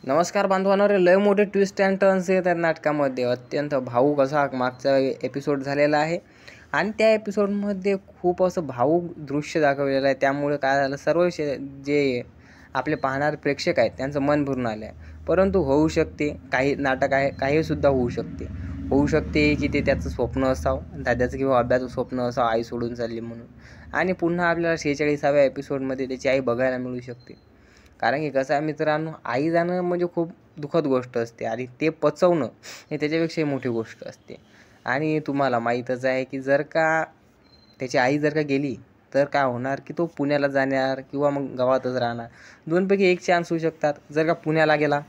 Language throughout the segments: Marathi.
नमस्कार बांधवांनो, लय मोठे ट्विस्ट अँड टर्न्स आहेत त्या नाटकामध्ये. अत्यंत भावूक असा मागचा एपिसोड झालेला आहे आणि त्या एपिसोडमध्ये खूप असं भावूक दृश्य दाखवलेलं आहे. त्यामुळे काय झालं, सर्व जे आपले पाहणारे प्रेक्षक आहेत त्यांचं मन भरून आलं आहे. परंतु होऊ शकते काही नाटक आहे, काहीसुद्धा होऊ शकते की ते त्याचं स्वप्न असावं, दादाचं किंवा अभ्याचं स्वप्न असावं, आई सोडून चालली म्हणून. आणि पुन्हा आपल्याला 46व्या एपिसोडमध्ये त्याची आई बघायला मिळू शकते. कारण की कसं आहे मित्रांनो, आई जाणं म्हणजे खूप दुःखद गोष्ट असते आणि ते पचवणं हे त्याच्यापेक्षाही मोठी गोष्ट असते. आणि तुम्हाला माहीतच आहे की जर का त्याची आई जर का गेली तर काय होणार, की तो पुण्याला जाणार किंवा मग गावातच राहणार. दोनपैकी एक चान्स होऊ शकतात. जर का पुण्याला गेला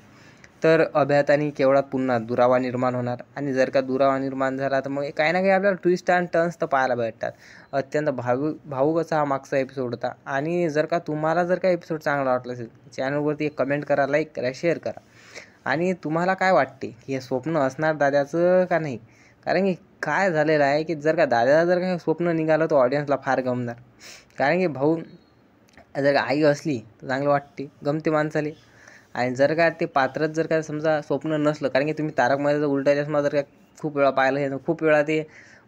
तर अभ्यात आणि केवळात पुन्हा दुरावा निर्माण होणार आणि जर का दुरावा निर्माण झाला तर मग काही ना काही आपल्याला ट्विस्ट अँड टर्न्स तर पाहायला भेटतात. अत्यंत भावूक असा हा मागचा एपिसोड होता. आणि जर का तुम्हाला जर का एपिसोड चांगला वाटला असेल, चॅनलवरती एक कमेंट करा, लाईक करा, शेअर करा. आणि तुम्हाला काय वाटते की हे स्वप्न असणार दादाचं का नाही? कारण की काय झालेलं आहे की जर का दादाचं जर का स्वप्न निघालं तर ऑडियन्सला फार गमणार. कारण की भाऊ जर का आई असली तर चांगलं वाटते, गमते माणसाले. आणि जर का ते पात्रच जर का समजा स्वप्न नसलं, कारण की तुम्ही तारक मेहताचा उलटा चष्मा जर का खूप वेळा पाहिलं आहे, खूप वेळा ते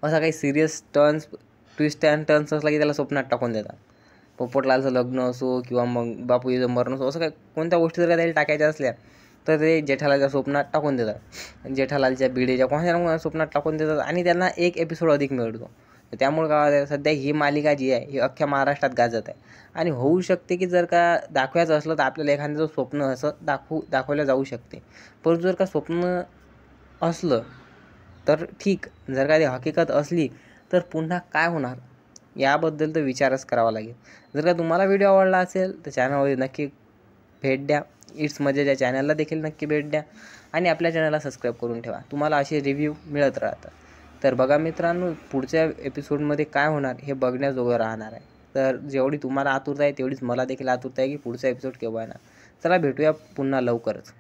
असा काही सिरियस ट्विस्ट अँड टर्न्स असला की त्याला स्वप्नात टाकून देतात. पोपटलालचं लग्न असो किंवा मग बापूजीचं मरण असो, असं काय कोणत्या गोष्टी जर का त्याला टाकायच्या असल्या तर ते जेठालालच्या स्वप्नात टाकून देतात. जेठालालच्या भिडेच्या कोणाच्या स्वप्नात टाकून देतात आणि त्यांना एक एपिसोड अधिक मिळतो. त्यामुळे काय सध्या ही मालिका जी आहे ही अख्ख्या महाराष्ट्रात गाजत आहे. आणि होऊ शकते की जर का दाखवायचं असलं तर आपल्याला एखाद्याचं स्वप्न असं दाखवलं जाऊ शकते. परंतु जर का स्वप्न असलं तर ठीक, जर का ती हकीकत असली तर पुन्हा काय होणार याबद्दल तर विचारच करावा लागेल. जर का तुम्हाला व्हिडिओ आवडला असेल तर चॅनलवर नक्की भेट द्या. इट्स मजेच्या चॅनलला देखील नक्की भेट द्या आणि आपल्या चॅनलला सबस्क्राईब करून ठेवा. तुम्हाला असे रिव्ह्यू मिळत राहतात. तर बघा मित्रांनो, पुढच्या एपिसोडमध्ये काय होणार हे बघण्याजोगं राहणार आहे. तर जेवढी तुम्हाला आतुरता आहे तेवढीच मला देखील आतुरता आहे की पुढचा एपिसोड केव्हा येणार. चला भेटूया पुन्हा लवकरच.